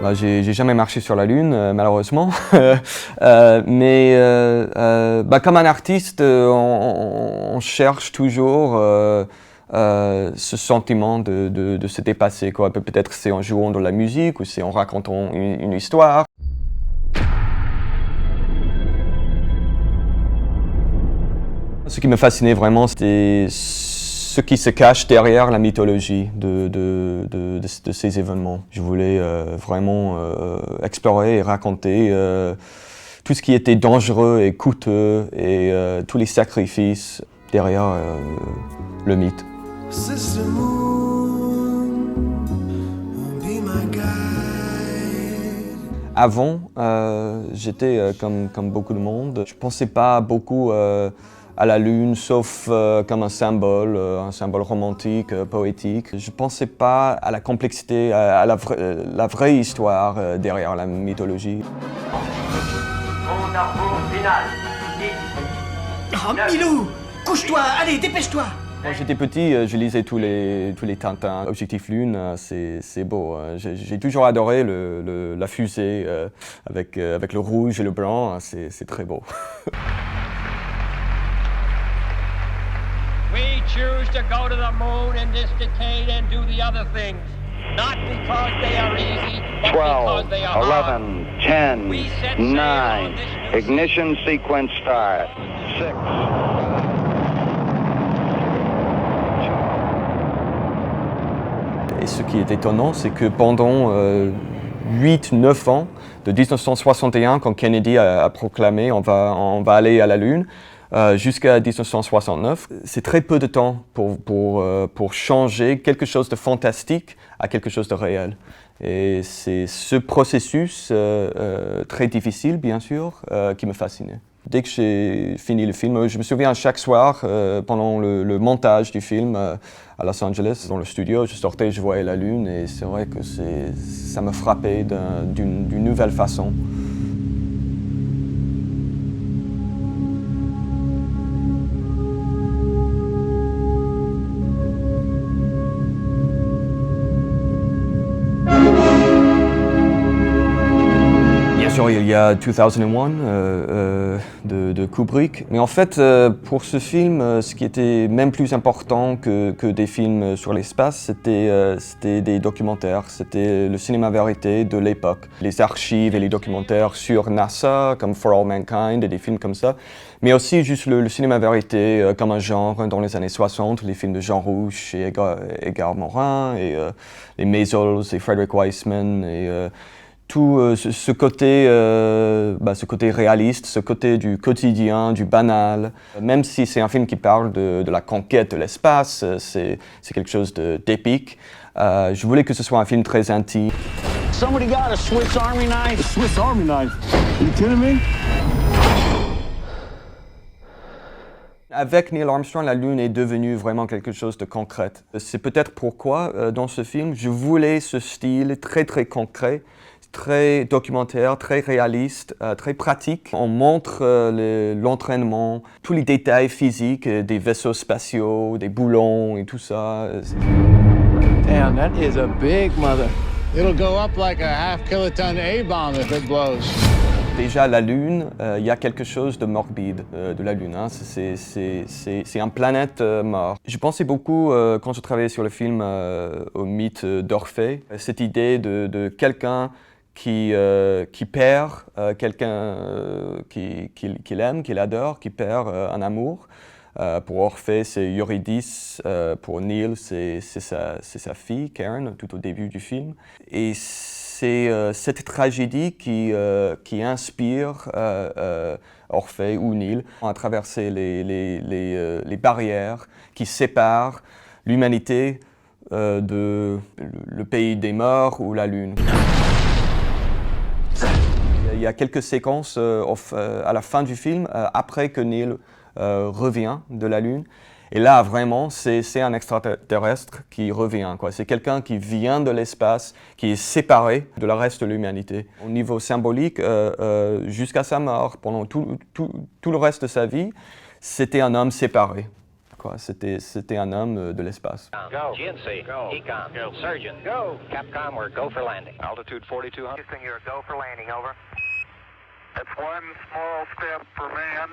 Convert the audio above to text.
Bah, j'ai jamais marché sur la Lune, malheureusement. Bah, comme un artiste, on cherche toujours ce sentiment de se dépasser, quoi. Peut-être c'est en jouant de la musique ou c'est en racontant une histoire. Ce qui me fascinait vraiment, c'était ce qui se cache derrière la mythologie de ces événements. Je voulais vraiment explorer et raconter tout ce qui était dangereux et coûteux et tous les sacrifices derrière le mythe. Avant, j'étais comme beaucoup de monde. Je ne pensais pas beaucoup à la Lune, sauf comme un symbole romantique, poétique. Je ne pensais pas à la complexité, à la vraie histoire derrière la mythologie. Compte à rebours final. 10. Oh, Milou! Couche-toi! Allez, dépêche-toi! Quand j'étais petit, je lisais tous les Tintins. Objectif Lune, c'est beau. J'ai toujours adoré la fusée avec le rouge et le blanc, c'est très beau. We choose to go to the moon in this decade and do the other things. Not because they are easy, but 12, because they are hard. 11, 10, We set sail on 9, this new ignition sequence start, 6. Et ce qui est étonnant, c'est que pendant 8-9 ans, de 1961, quand Kennedy a proclamé on va aller à la Lune, jusqu'à 1969, c'est très peu de temps pour changer quelque chose de fantastique à quelque chose de réel. Et c'est ce processus très difficile, bien sûr, qui me fascinait. Dès que j'ai fini le film, je me souviens chaque soir, pendant le montage du film à Los Angeles, dans le studio, je sortais, je voyais la Lune et c'est vrai que ça me frappait d'une nouvelle façon. Il y a 2001 de Kubrick, mais en fait pour ce film, ce qui était même plus important que des films sur l'espace, c'était des documentaires, c'était le cinéma vérité de l'époque. Les archives et les documentaires sur NASA, comme For All Mankind et des films comme ça, mais aussi juste le cinéma vérité comme un genre dans les années 60, les films de Jean Rouch et Edgar Morin, et les Maisels et Frederick Wiseman, et tout ce côté réaliste, ce côté du quotidien, du banal. Même si c'est un film qui parle de la conquête de l'espace, c'est quelque chose d'épique. Je voulais que ce soit un film très intime. Somebody got a Swiss Army knife? A Swiss Army knife? Are you kidding me? Avec Neil Armstrong, la Lune est devenue vraiment quelque chose de concret. C'est peut-être pourquoi, dans ce film, je voulais ce style très très concret, très documentaire, très réaliste, très pratique. On montre l'entraînement, tous les détails physiques des vaisseaux spatiaux, des boulons et tout ça. Damn, that is a big mother. It'll go up like a half-kiloton A-bomb if it blows. Déjà, la Lune, il y a quelque chose de morbide de la Lune. Hein. C'est une planète morte. Je pensais beaucoup, quand je travaillais sur le film, au mythe d'Orphée. Cette idée de quelqu'un qui perd quelqu'un qu'il aime, qu'il adore, qui perd un amour. Pour Orphée, c'est Eurydice. Pour Neil, c'est sa fille, Karen, tout au début du film. Et c'est cette tragédie qui inspire Orphée ou Neil à traverser les barrières qui séparent l'humanité de le pays des morts ou la Lune. Il y a quelques séquences à la fin du film, après que Neil revient de la Lune. Et là, vraiment, c'est un extraterrestre qui revient, quoi. C'est quelqu'un qui vient de l'espace, qui est séparé de le reste de l'humanité. Au niveau symbolique, jusqu'à sa mort, pendant tout le reste de sa vie, c'était un homme séparé. quoi. C'était un homme de l'espace. Go. GNC. Go. Econ. Go. Surgeon. Go. Capcom, we're go for landing. Altitude 4200. Houston, you're go for landing, over. That's one small step for man,